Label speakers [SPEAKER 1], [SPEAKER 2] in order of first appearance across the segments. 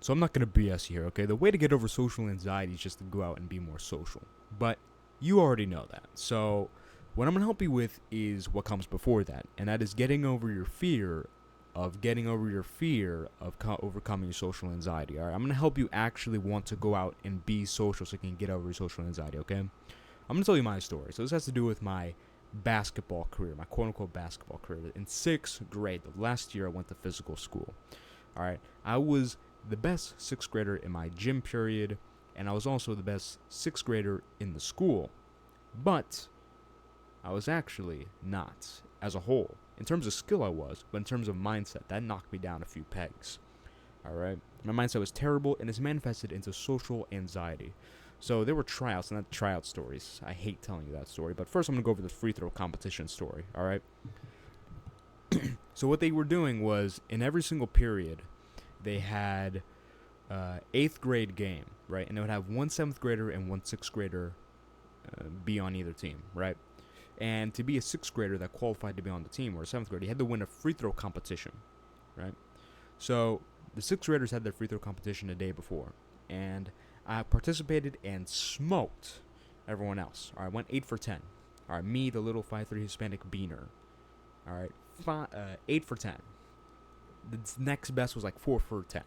[SPEAKER 1] So I'm not going to BS here, okay? The way to get over social anxiety is just to go out and be more social. But you already know that. So what I'm going to help you with is what comes before that, and that is getting over your fear of overcoming your social anxiety. All right, I'm going to help you actually want to go out and be social so you can get over your social anxiety, okay? I'm going to tell you my story. So this has to do with my basketball career, my quote-unquote basketball career. In 6th grade, the last year I went to physical school. All right, I was the best 6th grader in my gym period, and I was also the best 6th grader in the school. But I was actually not, as a whole. In terms of skill, I was, but in terms of mindset, that knocked me down a few pegs. All right, my mindset was terrible, and it's manifested into social anxiety. So there were tryouts, not tryout stories. I hate telling you that story, but first I'm gonna go over the free throw competition story. All right. So what they were doing was in every single period, they had 8th grade game, right, and they would have one 7th grader and one 6th grader be on either team, right? And to be a 6th grader that qualified to be on the team, or a 7th grader, you had to win a free throw competition, right? So the 6th graders had their free throw competition the day before, and I participated and smoked everyone else. All right, went 8 for 10. All right, me, the little 5'3" Hispanic beaner. All right, 8 for 10. The next best was like 4 for 10.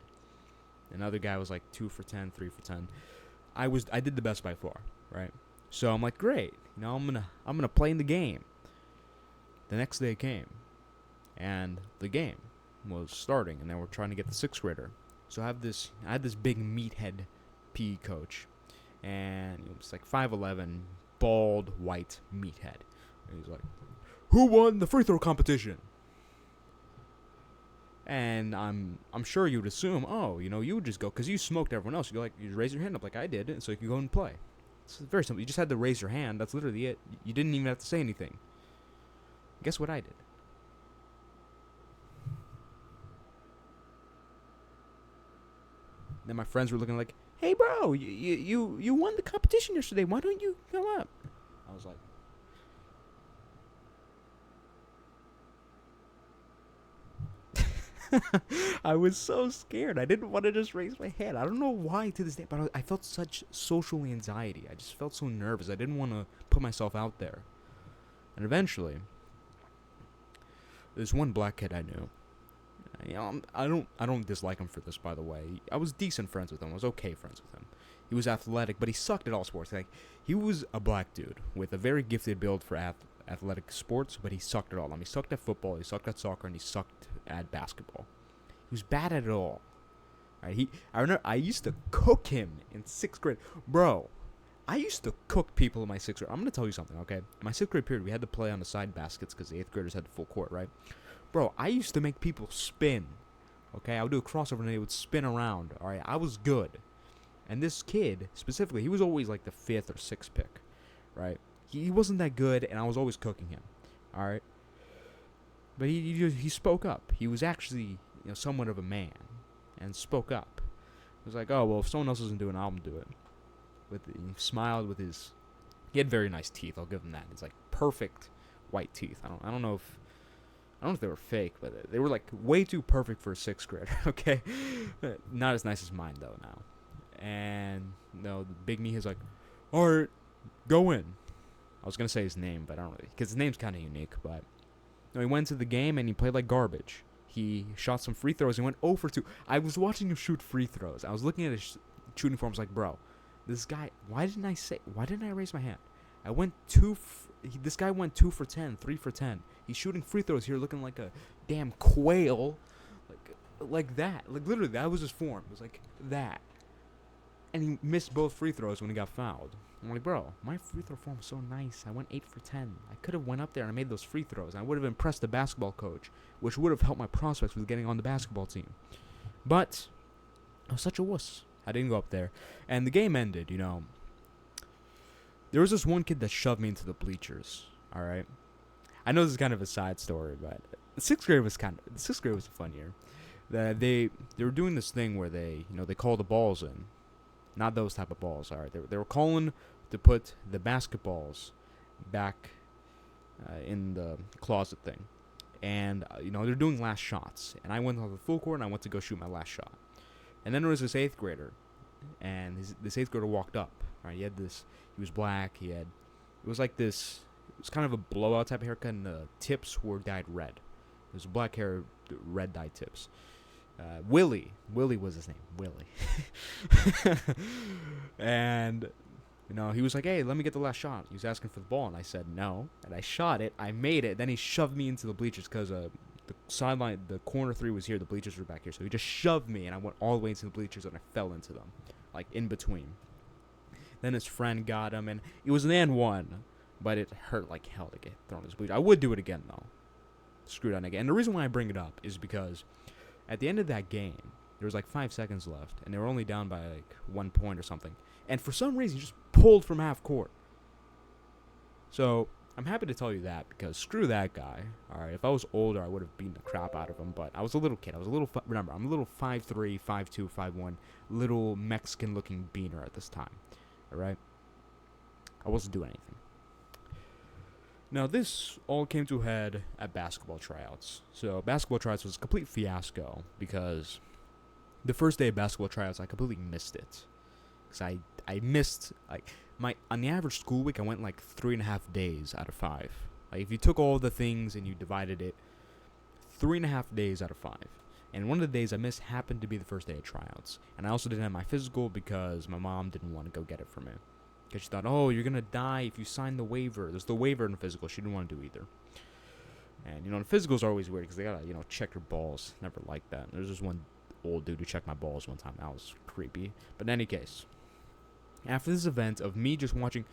[SPEAKER 1] Another guy was like 2 for 10, 3 for 10. I did the best by far, right? So I'm like, great, I'm gonna play in the game. The next day came, and the game was starting, and they were trying to get the 6th grader. So I had this big meathead PE coach, and he was like 5'11", bald, white meathead. And he's like, "Who won the free throw competition?" And I'm sure you would assume, oh, you would just go, because you smoked everyone else. You raise your hand up like I did, so you can go and play. It's very simple. You just had to raise your hand. That's literally it. You didn't even have to say anything. Guess what I did? Then my friends were looking like, "Hey, bro, you won the competition yesterday. Why don't you come up?" I was like, I was so scared. I didn't want to just raise my hand. I don't know why to this day, but I felt such social anxiety. I just felt so nervous. I didn't want to put myself out there. And eventually, there's one black kid I knew. I don't dislike him for this, by the way. I was decent friends with him. I was okay friends with him. He was athletic, but he sucked at all sports. Like, he was a black dude with a very gifted build for athletic sports, but he sucked at all. He sucked at football, he sucked at soccer, and he sucked at basketball. He was bad at it all. Right? I remember I used to cook him in 6th grade. Bro, I used to cook people in my 6th grade. I'm going to tell you something, okay? In my 6th grade period, we had to play on the side baskets because the 8th graders had the full court, right? Bro, I used to make people spin. Okay, I would do a crossover and they would spin around. All right, I was good. And this kid, specifically, he was always like the 5th or 6th pick, right? He wasn't that good, and I was always cooking him. All right, but he spoke up. He was actually somewhat of a man, and spoke up. He was like, "Oh well, if someone else isn't doing it, I'll do it." He smiled with his. He had very nice teeth. I'll give him that. It's like perfect white teeth. I don't know if they were fake, but they were like way too perfect for a 6th grader. Okay, not as nice as mine though now. And the big me is like, "All right, go in." I was gonna say his name, but I don't really, because his name's kind of unique. But he went to the game and he played like garbage. He shot some free throws and went 0 for 2. I was watching him shoot free throws. I was looking at his shooting form. I was like, bro, this guy. Why didn't I raise my hand? I went this guy went 2 for 10, 3 for 10. He's shooting free throws here, looking like a damn quail, like that. Like literally, that was his form. It was like that. And he missed both free throws when he got fouled. I'm like, bro, my free throw form was so nice. I went 8 for 10. I could have went up there and I made those free throws. And I would have impressed the basketball coach, which would have helped my prospects with getting on the basketball team. But I was such a wuss. I didn't go up there. And the game ended, There was this one kid that shoved me into the bleachers, all right? I know this is kind of a side story, but the 6th grade was a fun year. They were doing this thing where they call the balls in. Not those type of balls, all right? They were calling to put the basketballs back in the closet thing. And, they're doing last shots. And I went on the full court and I went to go shoot my last shot. And then there was this 8th grader, and this 8th grader walked up, right? He was black, it was like this, it was kind of a blowout type of haircut, and the tips were dyed red. It was black hair, red dyed tips. Willie was his name, Willie. And, he was like, hey, let me get the last shot. He was asking for the ball, and I said no, and I shot it, I made it, then he shoved me into the bleachers, because the sideline, the corner 3 was here, the bleachers were back here, so he just shoved me, and I went all the way into the bleachers, and I fell into them, like, in between. Then his friend got him, and it was an and 1, but it hurt like hell to get thrown in his bleachers. I would do it again, though. Screw that again. And the reason why I bring it up is because at the end of that game, there was like 5 seconds left, and they were only down by like 1 point or something. And for some reason, he just pulled from half court. So I'm happy to tell you that, because screw that guy. All right, if I was older, I would have beaten the crap out of him. But I was a little kid. Remember, I'm a little 5'3", 5'2", 5'1", little Mexican-looking beaner at this time. All right, I wasn't doing anything. Now, this all came to a head at basketball tryouts. So, basketball tryouts was a complete fiasco because the first day of basketball tryouts, I completely missed it. Because I missed, like, on the average school week, I went like 3.5 days out of 5. Like, if you took all the things and you divided it, 3.5 days out of 5. And one of the days I missed happened to be the first day of tryouts. And I also didn't have my physical because my mom didn't want to go get it for me. Because she thought, oh, you're going to die if you sign the waiver. There's the waiver in the physical. She didn't want to do either. And, the physicals are always weird because they got to, check your balls. Never liked that. There's just one old dude who checked my balls one time. That was creepy. But in any case, after this event of me just watching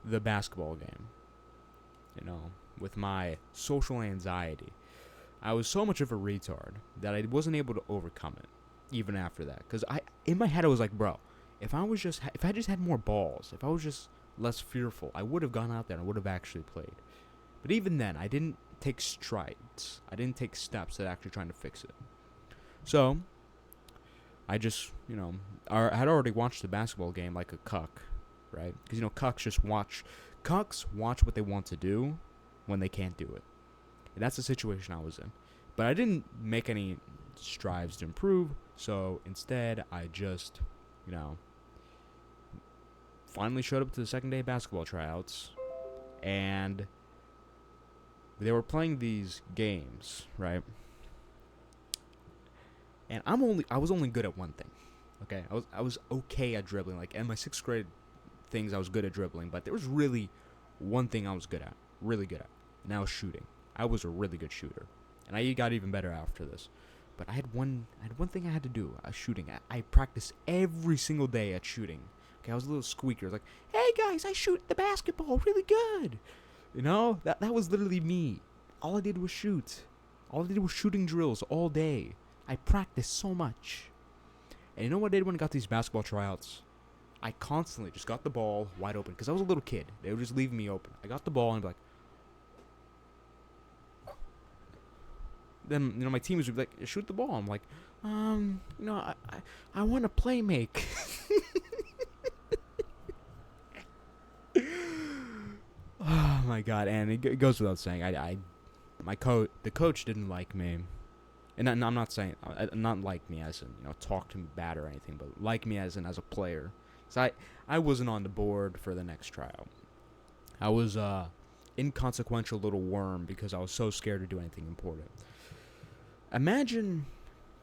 [SPEAKER 1] the basketball game, with my social anxiety, I was so much of a retard that I wasn't able to overcome it, even after that. Because in my head, I was like, bro, if I just had more balls, if I was just less fearful, I would have gone out there and I would have actually played. But even then, I didn't take strides. I didn't take steps at actually trying to fix it. So, I just, I had already watched the basketball game like a cuck, right? Because, cucks watch what they want to do when they can't do it. And that's the situation I was in. But I didn't make any strides to improve, so instead, I just, finally showed up to the second day of basketball tryouts, and they were playing these games, right? And I was only good at one thing, okay? I was okay at dribbling. Like, in my 6th grade things, I was good at dribbling, but there was really one thing I was good at, really good at, and that was shooting. I was a really good shooter, and I got even better after this. But I had one thing I had to do, shooting. I practiced every single day at shooting. Okay, I was a little squeaker. I was like, hey guys, I shoot the basketball really good. That was literally me. All I did was shoot. All I did was shooting drills all day. I practiced so much. And you know what I did when I got these basketball tryouts? I constantly just got the ball wide open, because I was a little kid. They would just leave me open. I got the ball and I'd be like, then, my teammates would be like, shoot the ball. I'm like, I want to play make. Oh my god, and it goes without saying, the coach didn't like me. And I'm not saying, not like me as in, talk to me bad or anything, but like me as a player. So I wasn't on the board for the next tryout. I was inconsequential little worm because I was so scared to do anything important. Imagine,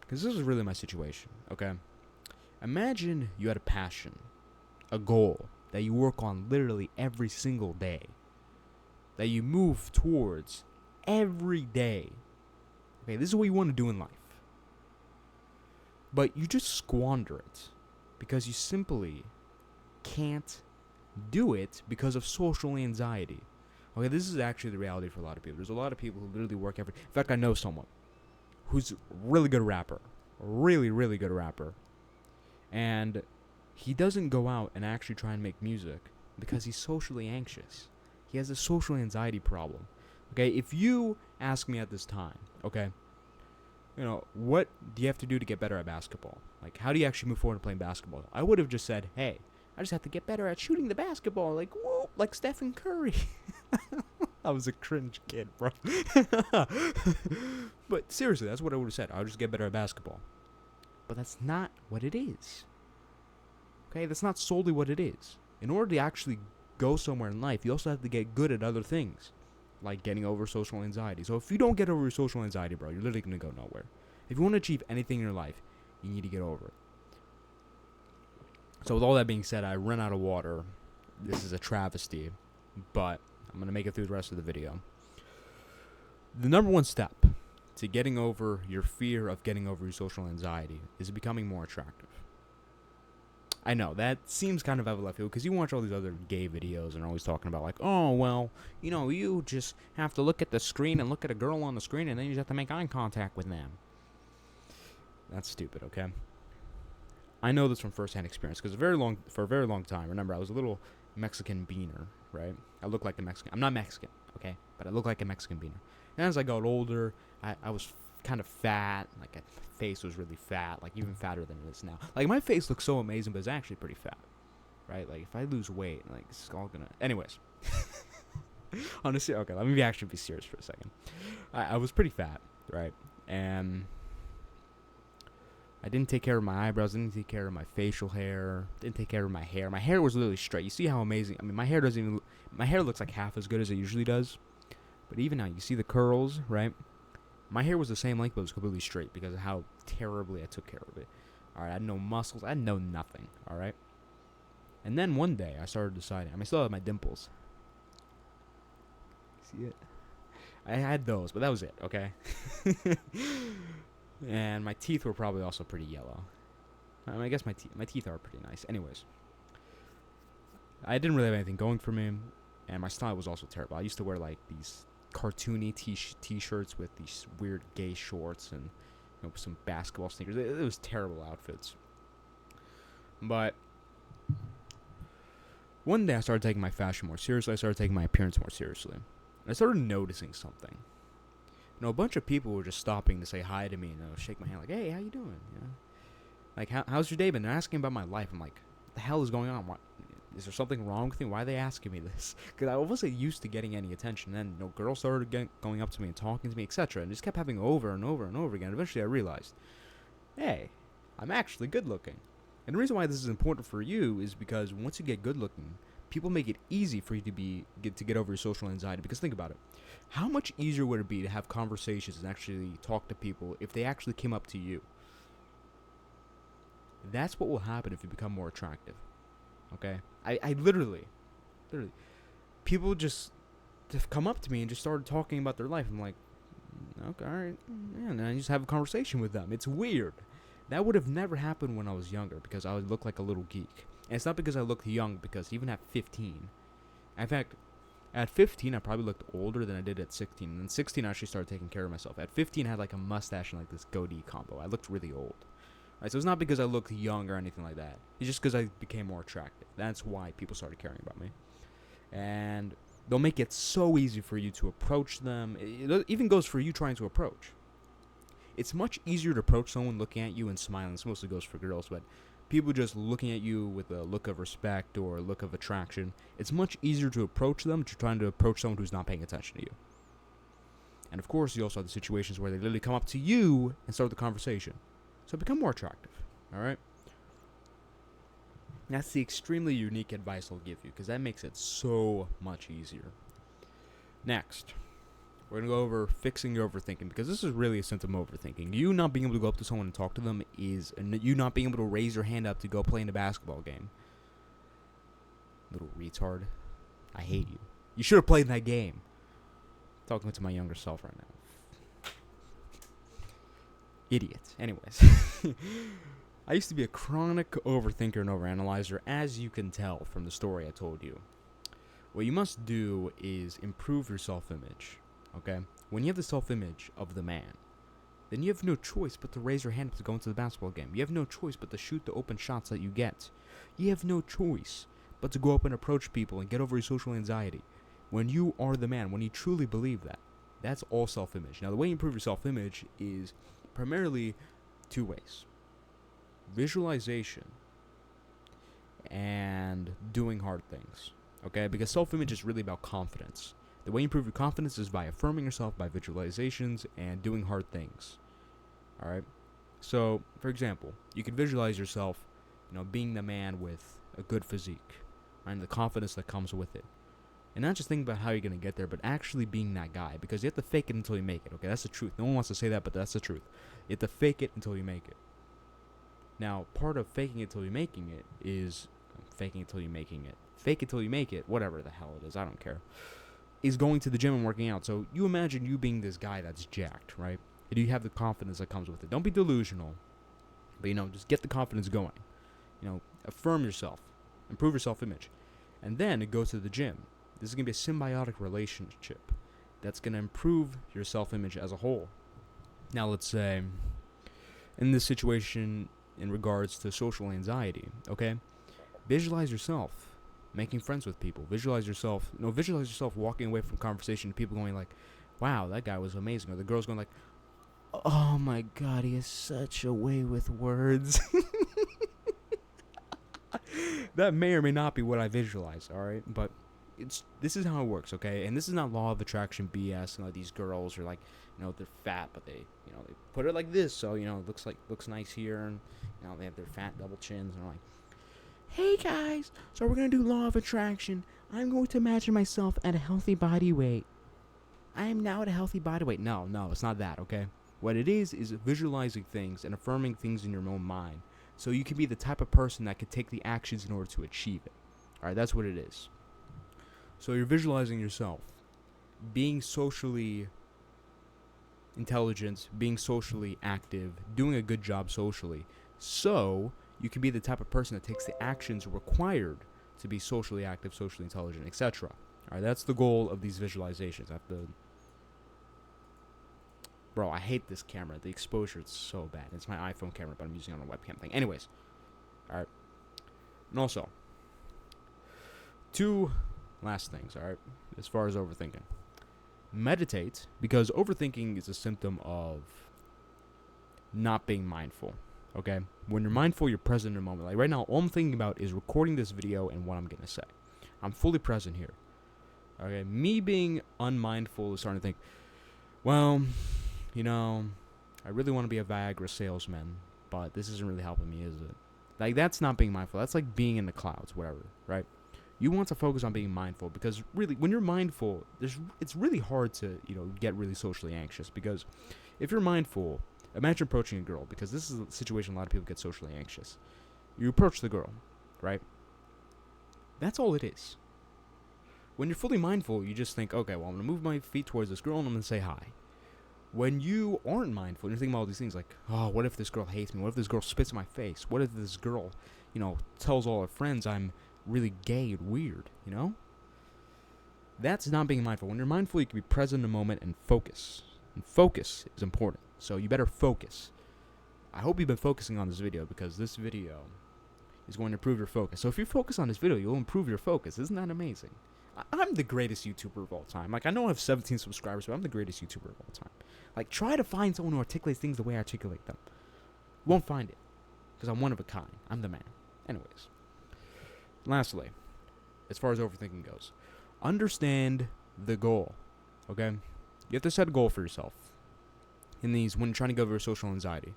[SPEAKER 1] because this is really my situation, okay? Imagine you had a passion, a goal that you work on literally every single day, that you move towards every day. Okay, this is what you want to do in life. But you just squander it because you simply can't do it because of social anxiety. Okay, this is actually the reality for a lot of people. There's a lot of people who literally work every... In fact, I know someone who's a really good rapper. Really, really good rapper. And he doesn't go out and actually try and make music because he's socially anxious. He has a social anxiety problem. Okay, if you ask me at this time, okay, what do you have to do to get better at basketball? Like, how do you actually move forward to playing basketball? I would have just said, hey, I just have to get better at shooting the basketball, like, whoa, like Stephen Curry. I was a cringe kid, bro. But seriously, that's what I would have said. I would just get better at basketball. But that's not what it is. Okay, that's not solely what it is. In order to actually go somewhere in life, you also have to get good at other things, like getting over social anxiety. So if you don't get over your social anxiety, bro, you're literally going to go nowhere. If you want to achieve anything in your life, you need to get over it. So with all that being said, I ran out of water. This is a travesty, but I'm going to make it through the rest of the video. The number one step to getting over your fear of getting over your social anxiety is becoming more attractive. I know, that seems kind of out of left field, because you watch all these other gay videos and are always talking about, like, oh, well, you know, you just have to look at the screen and look at a girl on the screen, and then you just have to make eye contact with them. That's stupid, okay? I know this from firsthand experience, because for a very long time, remember, I was a little Mexican beaner, right? I look like a Mexican. I'm not Mexican, okay? But I look like a Mexican beaner. And as I got older, I was kind of fat. Like, my face was really fat, like even fatter than it is now. Like, my face looks so amazing, but it's actually pretty fat, right? Like, if I lose weight, like, it's all gonna... Anyways. Honestly, okay, let me actually be serious for a second. I was pretty fat, right? And I didn't take care of my eyebrows, didn't take care of my facial hair, didn't take care of my hair. My hair was literally straight. You see how amazing... I mean, my hair doesn't even... My hair looks like half as good as it usually does. But even now, you see the curls, right? My hair was the same length, but it was completely straight because of how terribly I took care of it. Alright, I had no muscles. I had no nothing, alright? And then one day, I started deciding... I mean, I still have my dimples. See it? I had those, but that was it, okay? And my teeth were probably also pretty yellow. I mean, I guess my teeth are pretty nice. Anyways. I didn't really have anything going for me, and my style was also terrible. I used to wear, like, these cartoony t-shirts with these weird gay shorts and, you know, some basketball sneakers. It was terrible outfits. But one day I started taking my fashion more seriously. I started taking my appearance more seriously. And I started noticing something. You know, a bunch of people were just stopping to say hi to me and shake my hand like, hey, how you doing? You know? Like, how's your day been? They're asking about my life. I'm like, what the hell is going on? What? Is there something wrong with me? Why are they asking me this? Because I wasn't used to getting any attention. Then, you know, girls started going up to me and talking to me, etc. And just kept happening over and over and over again. Eventually, I realized, hey, I'm actually good looking. And the reason why this is important for you is because once you get good looking, people make it easy for you to get over your social anxiety. Because think about it. How much easier would it be to have conversations and actually talk to people if they actually came up to you? That's what will happen if you become more attractive. Okay? I literally, people just come up to me and just started talking about their life. I'm like, okay, alright. Yeah, and I just have a conversation with them. It's weird. That would have never happened when I was younger because I would look like a little geek. And it's not because I looked young, because even at 15, in fact, at 15, I probably looked older than I did at 16. And at 16, I actually started taking care of myself. At 15, I had like a mustache and like this goatee combo. I looked really old. Right, so it's not because I looked young or anything like that. It's just because I became more attractive. That's why people started caring about me. And they'll make it so easy for you to approach them. It even goes for you trying to approach. It's much easier to approach someone looking at you and smiling. This mostly goes for girls, but people just looking at you with a look of respect or a look of attraction, it's much easier to approach them than trying to approach someone who's not paying attention to you. And of course, you also have the situations where they literally come up to you and start the conversation. So become more attractive, alright? That's the extremely unique advice I'll give you, because that makes it so much easier. Next, we're going to go over fixing your overthinking, because this is really a symptom of overthinking. You not being able to go up to someone and talk to them is you not being able to raise your hand up to go play in a basketball game. Little retard. I hate you. You should have played that game. Talking to my younger self right now. Idiot. Anyways. I used to be a chronic overthinker and overanalyzer, as you can tell from the story I told you. What you must do is improve your self-image, okay? When you have the self-image of the man, then you have no choice but to raise your hand up to go into the basketball game. You have no choice but to shoot the open shots that you get. You have no choice but to go up and approach people and get over your social anxiety. When you are the man, when you truly believe that, that's all self-image. Now, the way you improve your self-image is primarily two ways. Visualization and doing hard things, okay? Because self-image is really about confidence. The way you improve your confidence is by affirming yourself by visualizations and doing hard things, all right? So, for example, you could visualize yourself, being the man with a good physique, right, and the confidence that comes with it. And not just think about how you're going to get there, but actually being that guy. Because you have to fake it until you make it, okay? That's the truth. No one wants to say that, but that's the truth. You have to fake it until you make it. Now, part of faking it till you're making it is faking it till you're making it. Fake it till you make it, whatever the hell it is, I don't care, is going to the gym and working out. So you imagine you being this guy that's jacked, right? And you have the confidence that comes with it. Don't be delusional, but, just get the confidence going. Affirm yourself. Improve your self-image. And then go to the gym. This is going to be a symbiotic relationship that's going to improve your self-image as a whole. Now, let's say, in this situation, in regards to social anxiety, okay? Visualize yourself making friends with people. Visualize yourself walking away from conversation to people going like, wow, that guy was amazing. Or the girl's going like, oh my God, he has such a way with words. That may or may not be what I visualize, alright? But this is how it works, okay? And this is not law of attraction BS. These girls are like, they're fat, but they put it like this, so it looks nice here, and they have their fat double chins, and they're like, hey guys, so we're gonna do law of attraction. I'm going to imagine myself at a healthy body weight. I am now at a healthy body weight. No, it's not that, okay? What it is visualizing things and affirming things in your own mind, so you can be the type of person that can take the actions in order to achieve it. Alright, that's what it is. So you're visualizing yourself being socially intelligent, being socially active, doing a good job socially, so you can be the type of person that takes the actions required to be socially active, socially intelligent, etc. Alright, that's the goal of these visualizations. Bro, I hate this camera. The exposure is so bad. It's my iPhone camera, but I'm using it on a webcam thing. Anyways. Alright. And also, 2 last things, alright, as far as overthinking. Meditate, because overthinking is a symptom of not being mindful, okay? When you're mindful, you're present in the moment. Like right now, all I'm thinking about is recording this video and what I'm going to say. I'm fully present here, okay? Me being unmindful is starting to think, well, I really want to be a Viagra salesman, but this isn't really helping me, is it? Like, that's not being mindful. That's like being in the clouds, whatever, right? You want to focus on being mindful, because really, when you're mindful, it's really hard to, get really socially anxious, because if you're mindful, imagine approaching a girl, because this is a situation a lot of people get socially anxious. You approach the girl, right? That's all it is. When you're fully mindful, you just think, okay, well, I'm going to move my feet towards this girl and I'm going to say hi. When you aren't mindful, you're thinking about all these things like, oh, what if this girl hates me? What if this girl spits in my face? What if this girl, tells all her friends I'm really gay and weird, That's not being mindful. When you're mindful, you can be present in the moment and focus. And focus is important. So you better focus. I hope you've been focusing on this video, because this video is going to improve your focus. So if you focus on this video, you'll improve your focus. Isn't that amazing? I'm the greatest YouTuber of all time. Like, I know I have 17 subscribers, but I'm the greatest YouTuber of all time. Like, try to find someone who articulates things the way I articulate them. You won't find it, because I'm one of a kind. I'm the man. Anyways. Lastly, as far as overthinking goes, understand the goal, okay? You have to set a goal for yourself. When you're trying to get over social anxiety,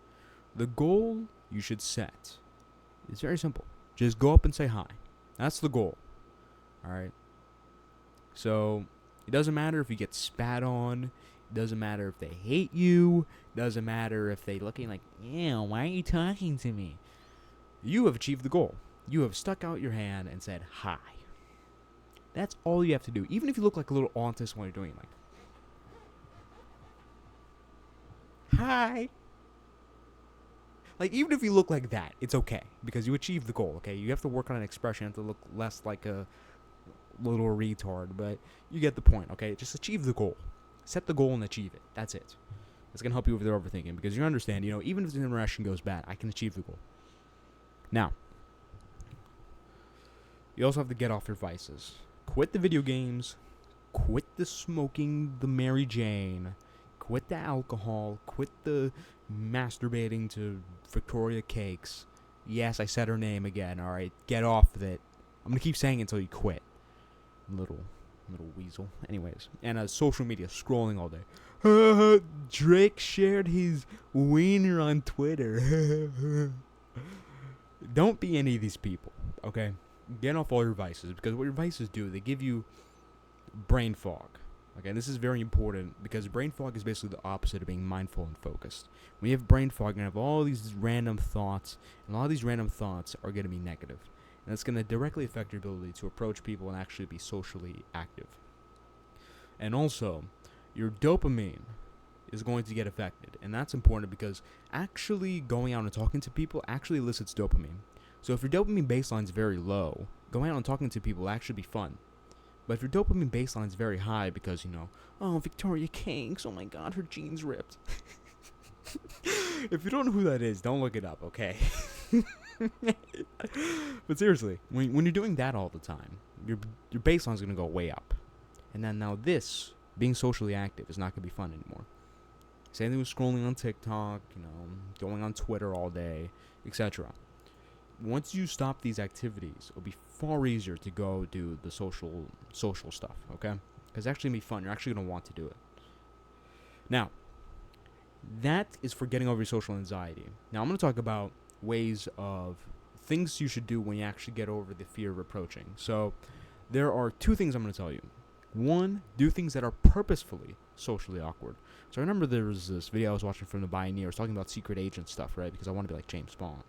[SPEAKER 1] the goal you should set is very simple. Just go up and say hi. That's the goal, alright? So, it doesn't matter if you get spat on. It doesn't matter if they hate you. It doesn't matter if they looking like, yeah, why are you talking to me? You have achieved the goal. You have stuck out your hand and said hi. That's all you have to do. Even if you look like a little autist while you're doing it, like, hi. Like, even if you look like that, it's okay, because you achieved the goal, okay? You have to work on an expression. You have to look less like a little retard, but you get the point, okay? Just achieve the goal. Set the goal and achieve it. That's it. It's going to help you with your overthinking, because you understand, even if the interaction goes bad, I can achieve the goal. Now, you also have to get off your vices. Quit the video games. Quit the smoking the Mary Jane. Quit the alcohol. Quit the masturbating to Victoria Cakes. Yes, I said her name again, alright? Get off of it. I'm going to keep saying it until you quit. Little Little weasel. Anyways, and social media, scrolling all day. Drake shared his wiener on Twitter. Don't be any of these people, okay? Get off all your vices, because what your vices do, they give you brain fog. Okay, this is very important, because brain fog is basically the opposite of being mindful and focused. When you have brain fog, you're going to have all these random thoughts, and a lot of these random thoughts are going to be negative. And it's going to directly affect your ability to approach people and actually be socially active. And also, your dopamine is going to get affected. And that's important because actually going out and talking to people actually elicits dopamine. So if your dopamine baseline is very low, going out and talking to people will actually be fun. But if your dopamine baseline is very high because, oh, Victoria Kinks, oh my god, her jeans ripped. If you don't know who that is, don't look it up, okay? But seriously, when you're doing that all the time, your baseline is going to go way up. And then now this, being socially active, is not going to be fun anymore. Same thing with scrolling on TikTok, going on Twitter all day, etc. Once you stop these activities, it'll be far easier to go do the social stuff, okay? Because it's actually going to be fun. You're actually going to want to do it. Now, that is for getting over your social anxiety. Now, I'm going to talk about ways of things you should do when you actually get over the fear of approaching. So, there are two things I'm going to tell you. One, do things that are purposefully socially awkward. So I remember there was this video I was watching from the Pioneers talking about secret agent stuff, right? Because I want to be like James Bond.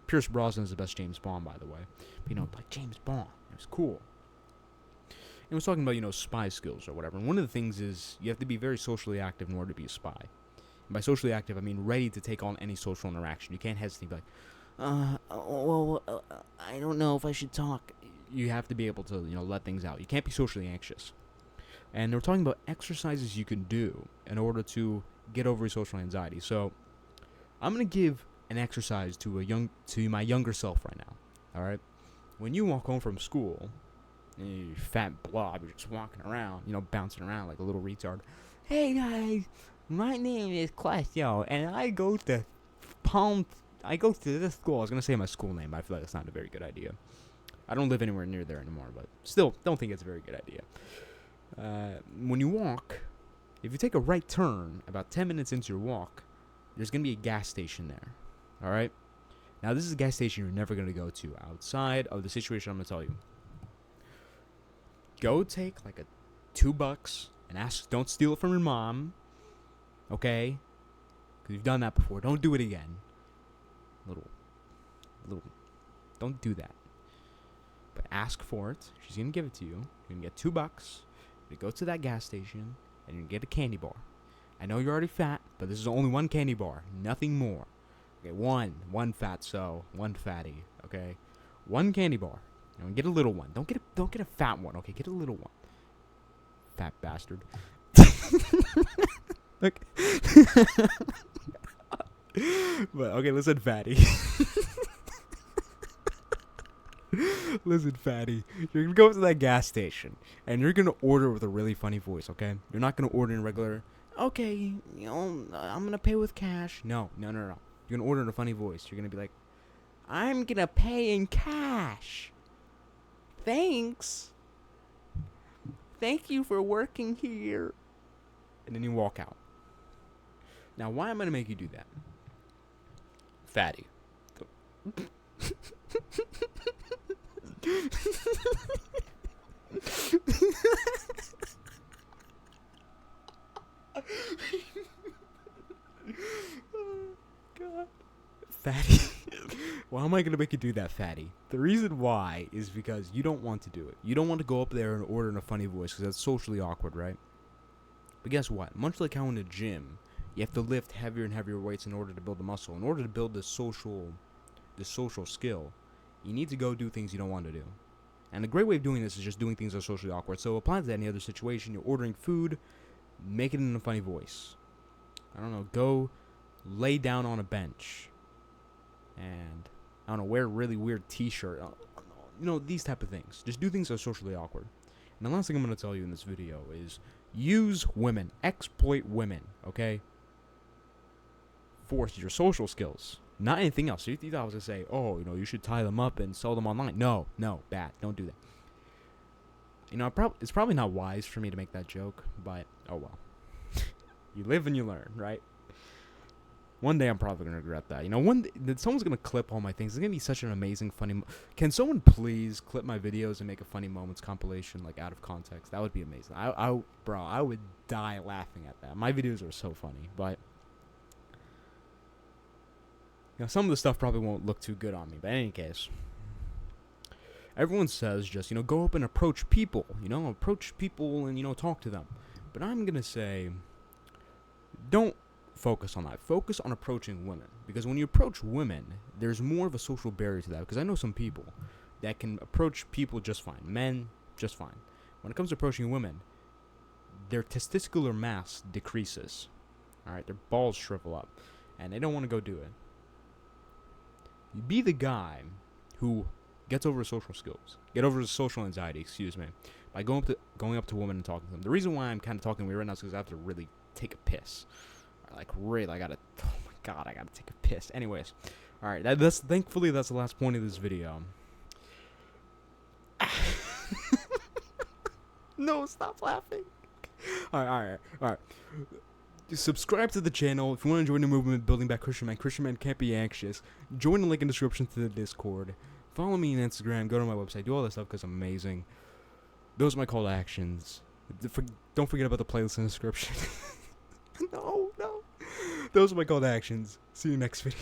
[SPEAKER 1] Pierce Brosnan is the best James Bond, by the way. But, like James Bond. It was cool. And it was talking about, spy skills or whatever. And one of the things is you have to be very socially active in order to be a spy. And by socially active, I mean ready to take on any social interaction. You can't hesitate and be like, I don't know if I should talk. You have to be able to, let things out. You can't be socially anxious. And they're talking about exercises you can do in order to get over your social anxiety. So, I'm going to give an exercise to my younger self right now. All right? When you walk home from school, you fat blob, you're just walking around, bouncing around like a little retard. Hey guys, my name is Clasio, and I go to this school. I was going to say my school name, but I feel like that's not a very good idea. I don't live anywhere near there anymore, but still, don't think it's a very good idea. When you walk, if you take a right turn, about 10 minutes into your walk, there's going to be a gas station there. All right? Now, this is a gas station you're never going to go to outside of the situation I'm going to tell you. Go take like $2 and don't steal it from your mom. Okay? Because you've done that before. Don't do it again. Don't do that. But ask for it. She's going to give it to you. You're going to get $2. You go to that gas station, and you get a candy bar. I know you're already fat, but this is only one candy bar. Nothing more. Okay, one fatty. Okay, one candy bar. Get a little one. Don't get a fat one. Okay, get a little one. Fat bastard. Okay. But okay, listen, fatty. Listen, fatty. You're gonna go to that gas station, and you're gonna order with a really funny voice. Okay, you're not gonna order in regular. Okay, I'm gonna pay with cash. No. You're gonna order in a funny voice. You're gonna be like, I'm gonna pay in cash. Thanks. Thank you for working here. And then you walk out. Now, why am I gonna make you do that? Fatty. Oh, God. Fatty. Why am I going to make you do that, fatty? The reason why is because you don't want to do it. You don't want to go up there and order in a funny voice because that's socially awkward, right? But guess what? Much like how in a gym, you have to lift heavier and heavier weights in order to build the muscle. In order to build this social skill, you need to go do things you don't want to do. And a great way of doing this is just doing things that are socially awkward. So apply to that in any other situation. You're ordering food, make it in a funny voice. I don't know, go lay down on a bench. And, I don't know, wear a really weird t-shirt. These type of things. Just do things that are socially awkward. And the last thing I'm going to tell you in this video is use women. Exploit women, okay? For your social skills. Not anything else. You thought I was going to say, you should tie them up and sell them online. No, bad. Don't do that. You know, it's probably not wise for me to make that joke, but oh well. You live and you learn, right? One day I'm probably gonna regret that. You know, someone's gonna clip all my things. It's gonna be such an amazing, funny. Can someone please clip my videos and make a funny moments compilation, like out of context? That would be amazing. Bro, I would die laughing at that. My videos are so funny, but you know, some of the stuff probably won't look too good on me. But in any case, everyone says just, you know, go up and approach people. You know, approach people and, you know, talk to them. But I'm gonna say, don't focus on that. Focus on approaching women, because when you approach women, there's more of a social barrier to that, because I know some people that can approach people just fine, men just fine. When it comes to approaching women, their testicular mass decreases, all right, their balls shrivel up, and they don't want to go do it. You be the guy who gets over his social skills, get over his social anxiety, excuse me, by going up to women and talking to them. The reason why I'm kind of talking weird right now is because I have to really take a piss. Like, really, oh my god, I gotta take a piss. Anyways, alright, thankfully that's the last point of this video. No, stop laughing. Alright. Just subscribe to the channel if you want to join the movement building back Christian Man. Christian Man can't be anxious. Join the link in the description to the Discord. Follow me on Instagram, go to my website, do all that stuff because I'm amazing. Those are my call to actions. Don't forget about the playlist in the description. No. Those are my call to actions. See you next video.